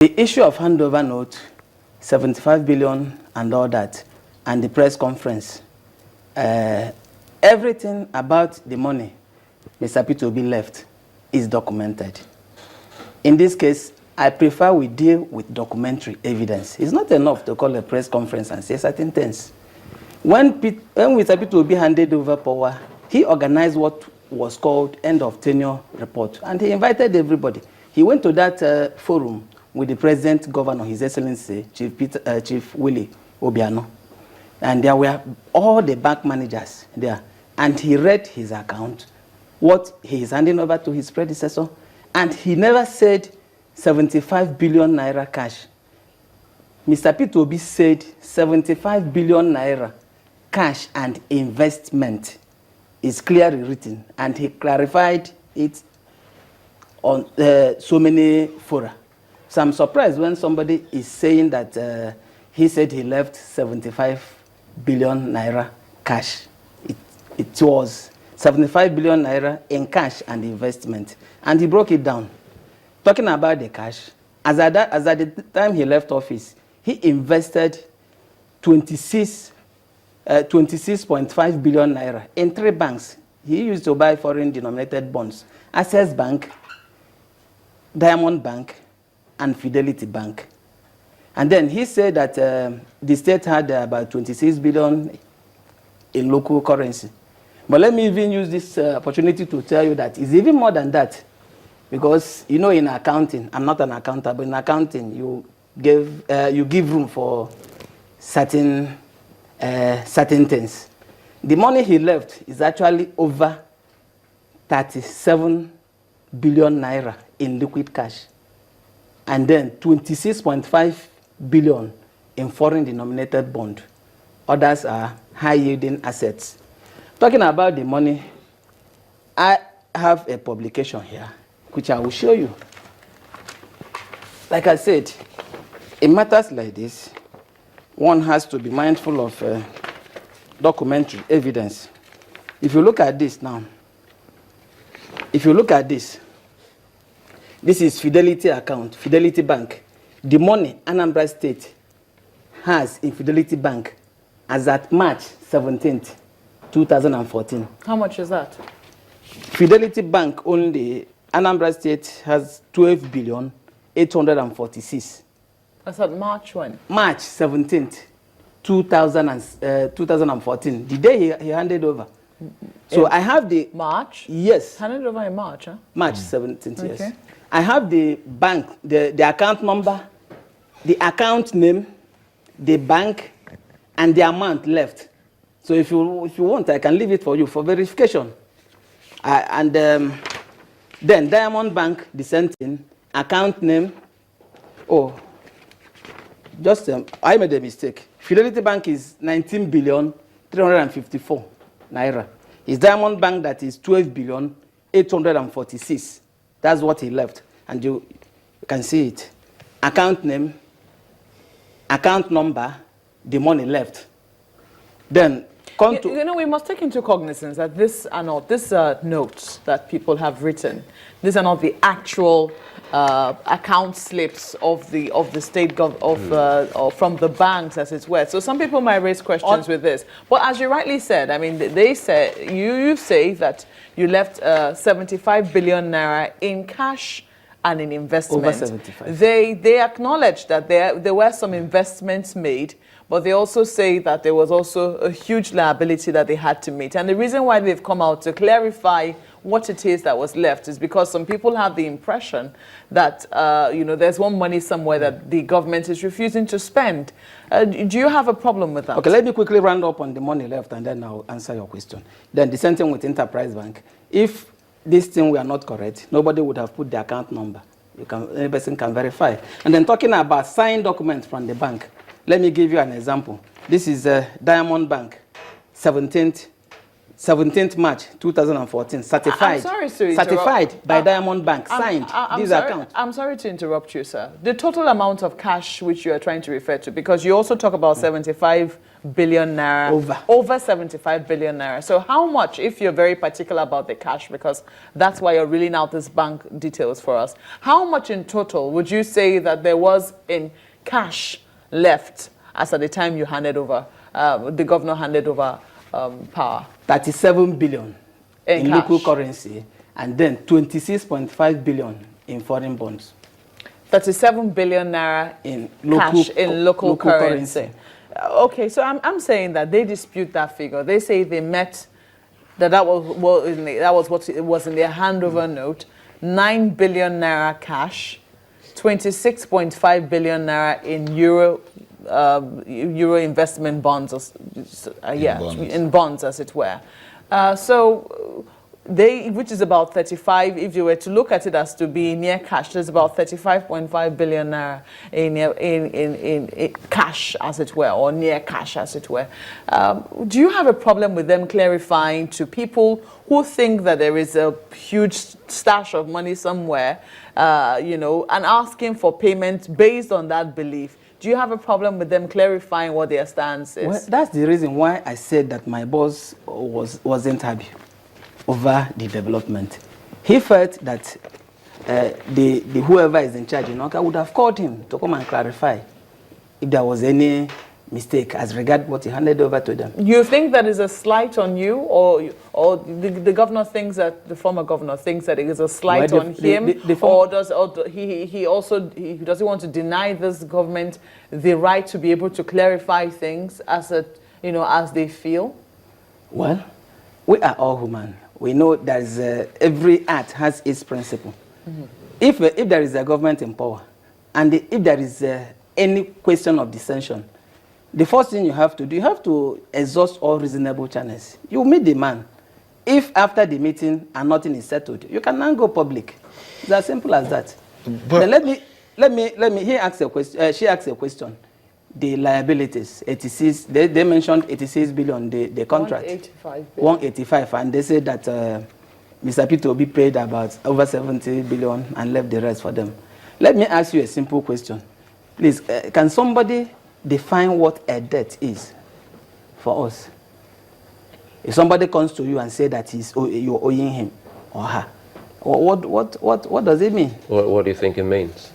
The issue of handover note, 75 billion and all that, and the press conference, everything about the money Mr. Obi left is documented. In this case, I prefer we deal with documentary evidence. It's not enough to call a press conference and say certain things. When Mr. Obi handed over power, he organized what was called end of tenure report, and he invited everybody. He went to that forum with the President Governor, His Excellency, Chief Willie Obiano. And there were all the bank managers there. And he read his account, what he is handing over to his predecessor, and he never said 75 billion naira cash. Mr. Obi said 75 billion naira cash and investment is clearly written, and he clarified it on so many fora. So I'm surprised when somebody is saying that he said he left 75 billion naira cash. It was 75 billion naira in cash and investment. And he broke it down. Talking about the cash, as at the time he left office, he invested 26.5 billion naira in 3 banks. He used to buy foreign denominated bonds. Access Bank, Diamond Bank, and Fidelity Bank. And then he said that the state had about 26 billion in local currency. But let me even use this opportunity to tell you that it's even more than that. Because, you know, in accounting, I'm not an accountant, but in accounting, you give room for certain things. The money he left is actually over 37 billion naira in liquid cash. And then 26.5 billion in foreign denominated bond. Others are high-yielding assets. Talking about the money, I have a publication here, which I will show you. Like I said, in matters like this, one has to be mindful of documentary evidence. If you look at this now, this is Fidelity account, Fidelity Bank. The money Anambra State has in Fidelity Bank as at March 17th, 2014. How much is that? Fidelity Bank only, Anambra State has 12 billion 846. That's at March when? March 17th, 2014. The day he handed over. So I have the... March? Yes. Handed over in March, huh? March 17th, yes. Okay. I have the bank, the account number, the account name, the bank, and the amount left. So if you want, I can leave it for you for verification. Then Diamond Bank, the same thing, account name. Oh, just I made a mistake. Fidelity Bank is 19 billion 354 naira. It's Diamond Bank that is 12 billion 846. That's what he left. And you can see it. Account name, account number, the money left. Then you know, we must take into cognizance that these are not notes that people have written. These are not the actual account slips of the state or from the banks, as it were. So some people might raise questions with this. But as you rightly said, I mean, they say you say that you left 75 billion naira in cash and in investment. Over 75. They acknowledge that there were some investments made, but they also say that there was also a huge liability that they had to meet. And the reason why they've come out to clarify what it is that was left is because some people have the impression that, you know, there's one money somewhere that the government is refusing to spend. Do you have a problem with that? Okay, let me quickly round up on the money left and then I'll answer your question. Then the same thing with Enterprise Bank. If this thing were not correct, nobody would have put the account number. Any person can verify. And then talking about signed documents from the bank, let me give you an example. This is Diamond Bank, 17th 17th March 2014, certified, certified by Diamond Bank, signed these accounts. I'm sorry to interrupt you, sir. The total amount of cash which you are trying to refer to, because you also talk about 75 billion naira, over 75 billion naira. So how much, if you're very particular about the cash, because that's why you're reeling out this bank details for us, how much in total would you say that there was in cash left as at the time you handed over, the governor handed over power? 37 billion in local currency, and then 26.5 billion in foreign bonds. 37 billion naira in local currency. Okay, so I'm saying that they dispute that figure. They say they met, that was what it was in their handover note, 9 billion naira cash, 26.5 billion naira in euro investment bonds, in bonds, as it were. So which is about 35, if you were to look at it as to be near cash, there's about 35.5 billion naira in cash, as it were, or near cash, as it were. Do you have a problem with them clarifying to people who think that there is a huge stash of money somewhere, and asking for payment based on that belief? Do you have a problem with them clarifying what their stance is? Well, that's the reason why I said that my boss wasn't happy over the development. He felt that whoever is in charge in Oka would have called him to come and clarify if there was any mistake as regard what he handed over to them. You think that is a slight on you, or the governor thinks that, the former governor thinks that it is a slight on him, or does he want to deny this government the right to be able to clarify things as they feel? Well, we are all human. We know that every act has its principle. Mm-hmm. If there is a government in power, and if there is any question of dissension, the first thing you have to do, you have to exhaust all reasonable channels. You meet the man. If after the meeting and nothing is settled, you can now go public. It's as simple as that. But then let me. He asked a question. She asked a question. The liabilities, 86. They mentioned 86 billion. The contract. 185 billion. 185, and they said that Mr. P2B paid about over 70 billion and left the rest for them. Let me ask you a simple question, please. Can somebody define what a debt is for us? If somebody comes to you and say that you're owing him or her, what does it mean? What do you think it means?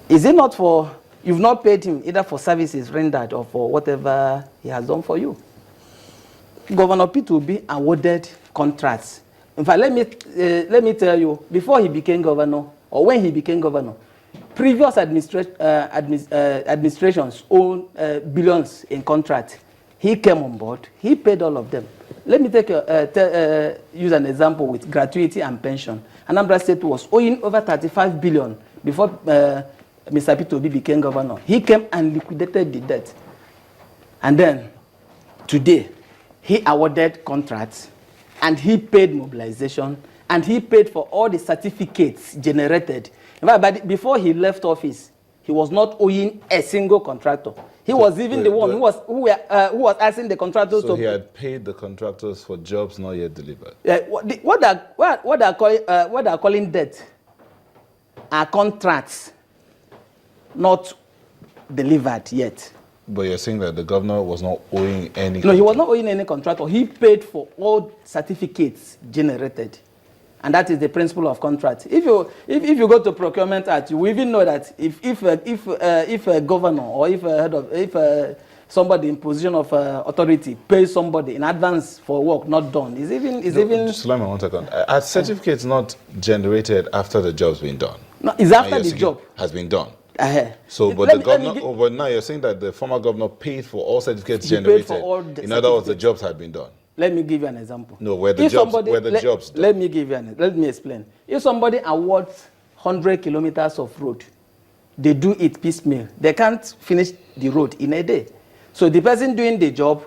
Is it not for, you've not paid him either for services rendered or for whatever he has done for you? Governor P2B awarded contracts. In fact, let me tell you, before he became governor, or when he became governor, previous administrations owned billions in contract. He came on board. He paid all of them. Let me use an example with gratuity and pension. Anambra State was owing over 35 billion before Mr. P2B became governor. He came and liquidated the debt. And then, today, he awarded contracts, and he paid mobilization, and he paid for all the certificates generated. In fact, but before he left office, he was not owing a single contractor. He was even the one who was asking the contractors to. So he had paid the contractors for jobs not yet delivered. What they're calling debt are contracts not delivered yet. But you're saying that the governor was not owing any. No, he was not owing any contractor. He paid for all certificates generated. And that is the principle of contract. If you go to Procurement Act, you will even know that if a governor or if somebody in position of authority pays somebody in advance for work not done, Just let me 1 second. Are certificates not generated after the job's been done? No, it's after the job has been done. So, but the governor, but now you're saying that the former governor paid for all certificates generated. In other words, the jobs had been done. Let me give you an example. No, where the jobs done. Let me explain. If somebody awards 100 kilometers of road, they do it piecemeal. They can't finish the road in a day. So the person doing the job,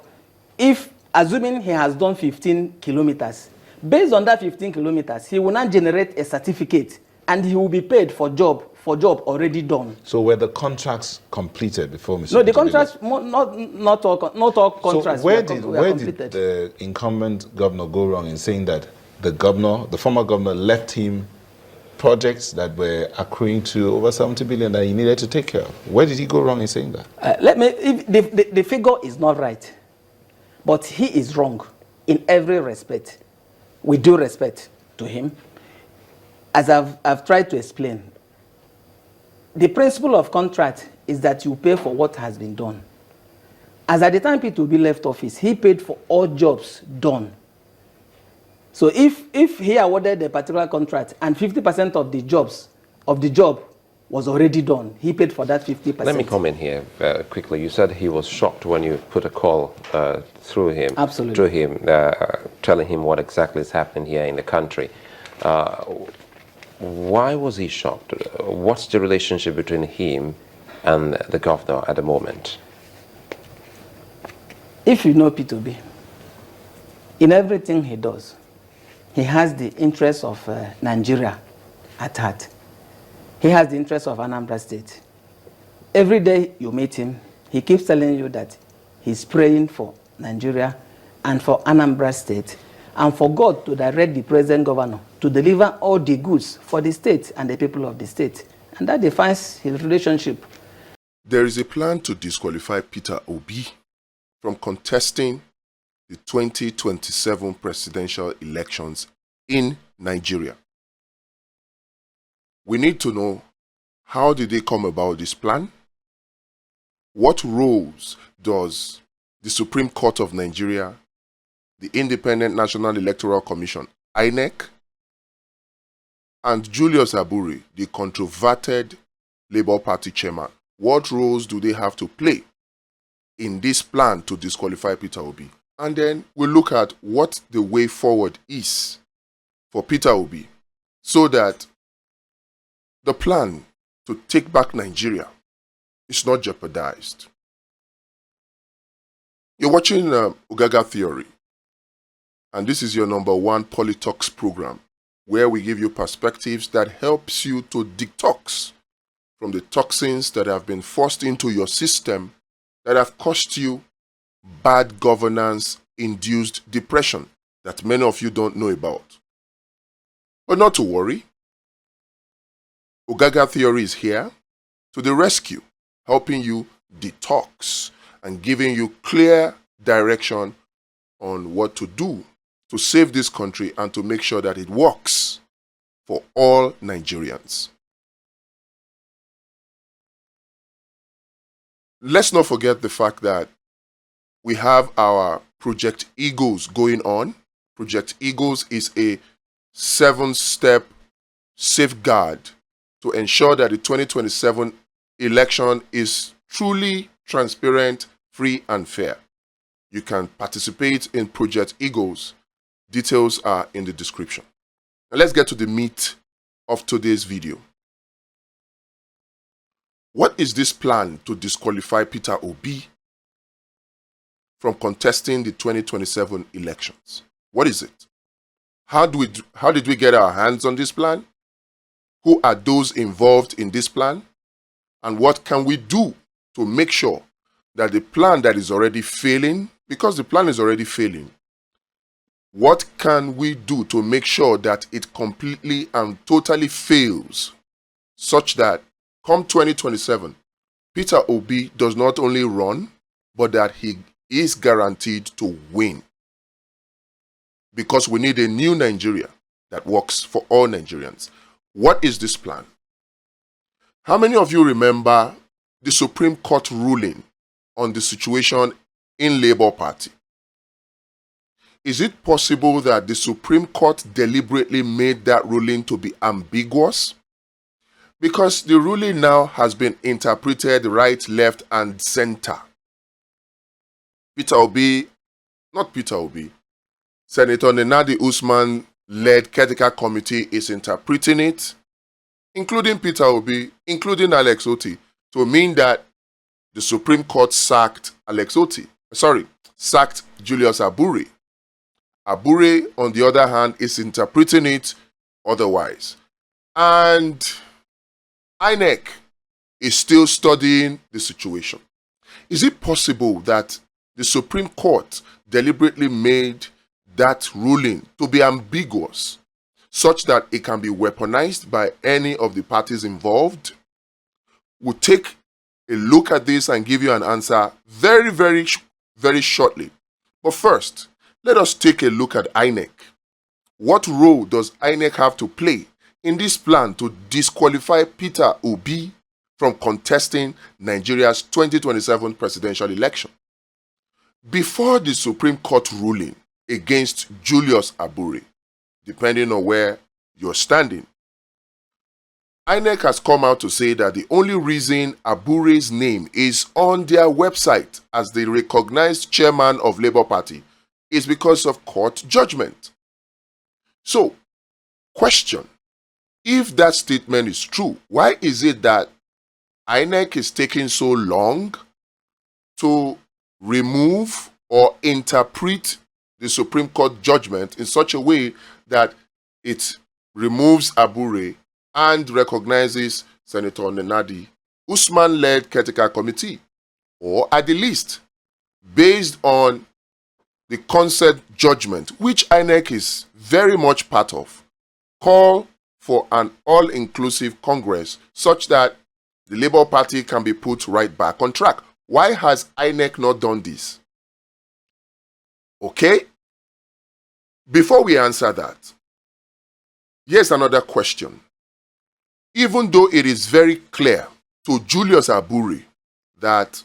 if assuming he has done 15 kilometers, based on that 15 kilometers, he will now generate a certificate, and he will be paid for job for job already done. So were the contracts completed before Mr. No, the Peter Obi contracts, not all contracts so where were did completed. the incumbent governor go wrong in saying that the former governor left him projects that were accruing to over 70 billion that he needed to take care of? Where did he go wrong in saying that? The figure is not right, but he is wrong in every respect. With due respect to him, as I've tried to explain, the principle of contract is that you pay for what has been done. As at the time P2B left office, he paid for all jobs done. So if he awarded a particular contract and 50% of the job was already done, he paid for that 50%. Let me comment here quickly. You said he was shocked when you put a call through him. Absolutely. Through him, telling him what exactly is happening here in the country. Why was he shocked? What's the relationship between him and the governor at the moment? If you know P2B, in everything he does, he has the interests of Nigeria at heart. He has the interests of Anambra State. Every day you meet him, he keeps telling you that he's praying for Nigeria and for Anambra State and for God to direct the present governor to deliver all the goods for the state and the people of the state. And that defines his relationship. There is a plan to disqualify Peter Obi from contesting the 2027 presidential elections in Nigeria. We need to know, how did they come about this plan? What roles does the Supreme Court of Nigeria, the Independent National Electoral Commission, INEC, and Julius Abure, the controverted Labour Party chairman, what roles do they have to play in this plan to disqualify Peter Obi? And then we'll look at what the way forward is for Peter Obi so that the plan to take back Nigeria is not jeopardized. You're watching Ogaga Theory, and this is your #1 Politox program, where we give you perspectives that helps you to detox from the toxins that have been forced into your system that have cost you bad governance-induced depression that many of you don't know about. But not to worry. Ogaga Theory is here to the rescue, helping you detox and giving you clear direction on what to do to save this country and to make sure that it works for all Nigerians. Let's not forget the fact that we have our Project Eagles going on. Project Eagles is a 7-step safeguard to ensure that the 2027 election is truly transparent, free, and fair. You can participate in Project Eagles. Details are in the description. Now let's get to the meat of today's video. What is this plan to disqualify Peter Obi from contesting the 2027 elections? What is it? How did we get our hands on this plan? Who are those involved in this plan? And what can we do to make sure that the plan that is already failing, because the plan is already failing, what can we do to make sure that it completely and totally fails, such that come 2027, Peter Obi does not only run, but that he is guaranteed to win? Because we need a new Nigeria that works for all Nigerians. What is this plan? How many of you remember the Supreme Court ruling on the situation in Labour Party? Is it possible that the Supreme Court deliberately made that ruling to be ambiguous? Because the ruling now has been interpreted right, left, and center. Senator Nenadi Usman-led caretaker committee is interpreting it, including Peter Obi, including Alex Otti, to mean that the Supreme Court sacked Julius Abure. Abure, on the other hand, is interpreting it otherwise. And INEC is still studying the situation. Is it possible that the Supreme Court deliberately made that ruling to be ambiguous, such that it can be weaponized by any of the parties involved? We'll take a look at this and give you an answer very, very, very shortly. But first, let us take a look at INEC. What role does INEC have to play in this plan to disqualify Peter Obi from contesting Nigeria's 2027 presidential election? Before the Supreme Court ruling against Julius Abure, depending on where you're standing, INEC has come out to say that the only reason Abure's name is on their website as the recognized chairman of Labour Party is because of court judgment. So, question, if that statement is true, why is it that INEC is taking so long to remove or interpret the Supreme Court judgment in such a way that it removes Abure and recognizes Senator Nenadi Usman-led Caretaker Committee? Or at the least, based on the consent judgment, which INEC is very much part of, call for an all-inclusive Congress such that the Labour Party can be put right back on track. Why has INEC not done this? Okay? Before we answer that, here's another question. Even though it is very clear to Julius Abure that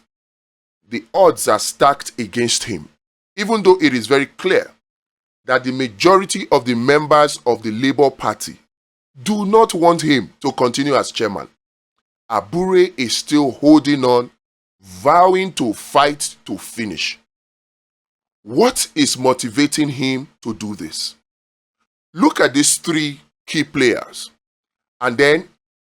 the odds are stacked against him, even though it is very clear that the majority of the members of the Labour Party do not want him to continue as chairman, Abure is still holding on, vowing to fight to finish. What is motivating him to do this? Look at these three key players and then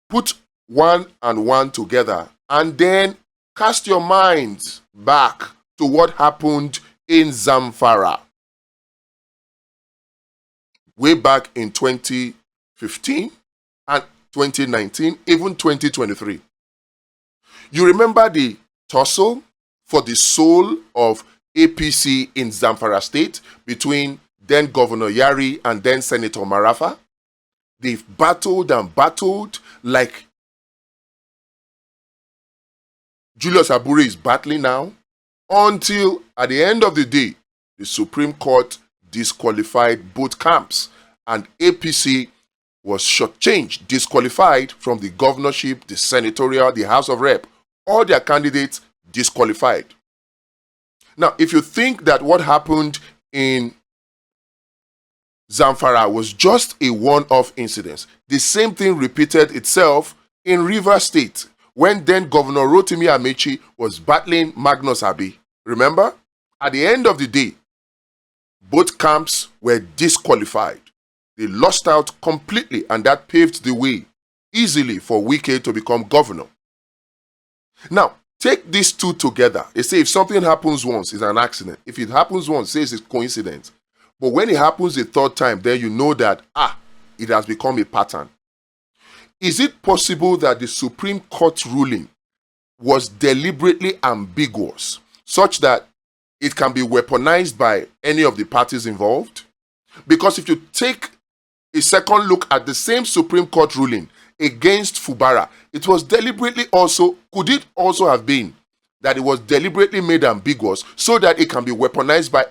put one and one together and then cast your minds back to what happened in Zamfara way back in 2015 and 2019, even 2023. You remember the tussle for the soul of APC in Zamfara State between then Governor Yari and then Senator Marafa? They've battled and battled like Julius Abure is battling now, until at the end of the day, the Supreme Court disqualified both camps and APC was shortchanged, disqualified from the governorship, the senatorial, the House of Rep. All their candidates disqualified. Now, if you think that what happened in Zamfara was just a one-off incident, the same thing repeated itself in Rivers State when then Governor Rotimi Amechi was battling Magnus Abi. Remember? At the end of the day, both camps were disqualified. They lost out completely, and that paved the way easily for Wike to become governor. Now, take these two together. They say if something happens once, it's an accident. If it happens once, say it's coincidence. But when it happens a third time, then you know that, it has become a pattern. Is it possible that the Supreme Court ruling was deliberately ambiguous, such that it can be weaponized by any of the parties involved? Because if you take a second look at the same Supreme Court ruling against Fubara, it was deliberately also, could it also have been that it was deliberately made ambiguous so that it can be weaponized by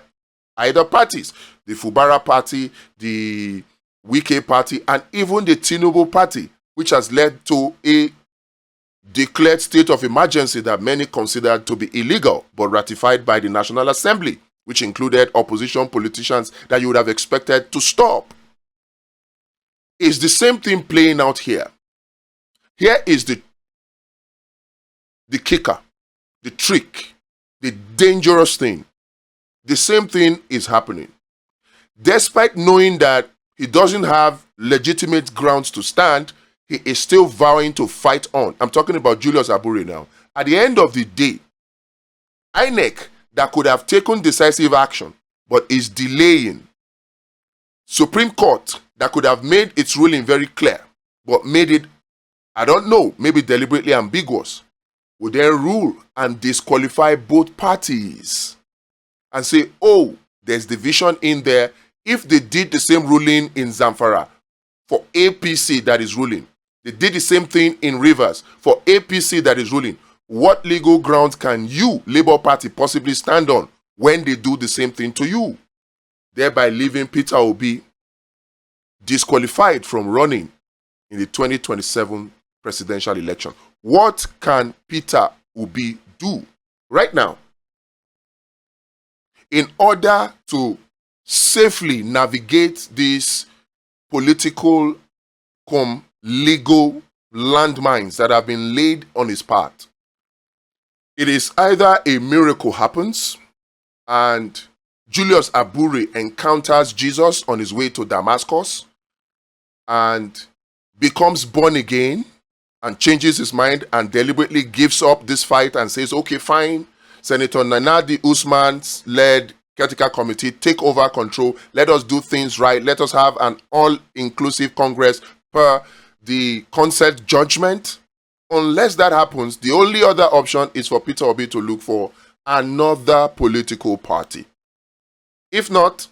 either parties, the Fubara party, the Wike party, and even the Tinubu party, which has led to a declared state of emergency that many considered to be illegal, but ratified by the National Assembly, which included opposition politicians that you would have expected to stop. Is the same thing playing out here? Here is the kicker, the trick, the dangerous thing. The same thing is happening. Despite knowing that he doesn't have legitimate grounds to stand, he is still vowing to fight on. I'm talking about Julius Abure now. At the end of the day, INEC that could have taken decisive action but is delaying. Supreme Court that could have made its ruling very clear but made it I don't know, maybe deliberately ambiguous, would then rule and disqualify both parties and say, oh, there's division in there. If they did the same ruling in Zamfara for APC that is ruling, they did the same thing in Rivers for APC that is ruling, what legal grounds can you, Labour Party, possibly stand on when they do the same thing to you? Thereby leaving Peter Obi disqualified from running in the 2027 presidential election. What can Peter Obi do right now in order to safely navigate these political legal landmines that have been laid on his path? It is either a miracle happens and Julius Abure encounters Jesus on his way to Damascus and becomes born again and changes his mind and deliberately gives up this fight and says, okay, fine, Senator Nanadi Usman's led caretaker committee, take over control, let us do things right, let us have an all-inclusive Congress per the consent judgment. Unless that happens, the only other option is for Peter Obi to look for another political party. If not,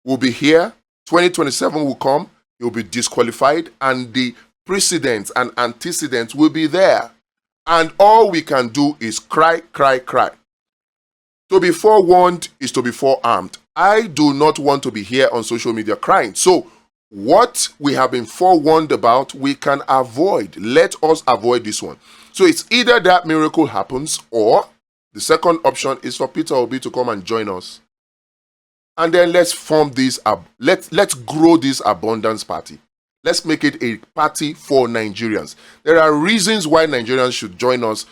we'll be here, 2027 will come, he'll be disqualified, and the precedents and antecedents will be there. And all we can do is cry, cry, cry. To be forewarned is to be forearmed. I do not want to be here on social media crying. So what we have been forewarned about, we can avoid. Let us avoid this one. So it's either that miracle happens, or the second option is for Peter Obi to come and join us. And then let's form this, let's grow this abundance party. Let's make it a party for Nigerians. There are reasons why Nigerians should join us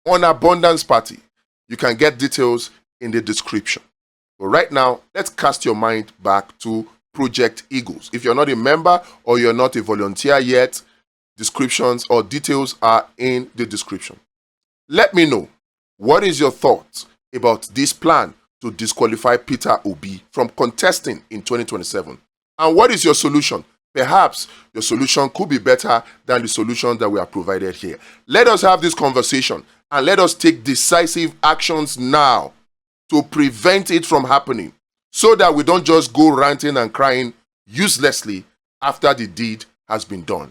on Abundance Party. You can get details in the description. But right now, let's cast your mind back to Project Eagles. If you're not a member or you're not a volunteer yet, descriptions or details are in the description. Let me know, what is your thoughts about this plan to disqualify Peter Obi from contesting in 2027? And what is your solution? Perhaps your solution could be better than the solution that we have provided here. Let us have this conversation and let us take decisive actions now to prevent it from happening, so that we don't just go ranting and crying uselessly after the deed has been done.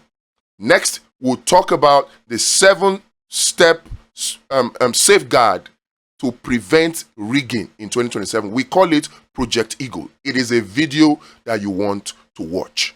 Next, we'll talk about the 7-step safeguard to prevent rigging in 2027. We call it Project Eagle. It is a video that you want to watch.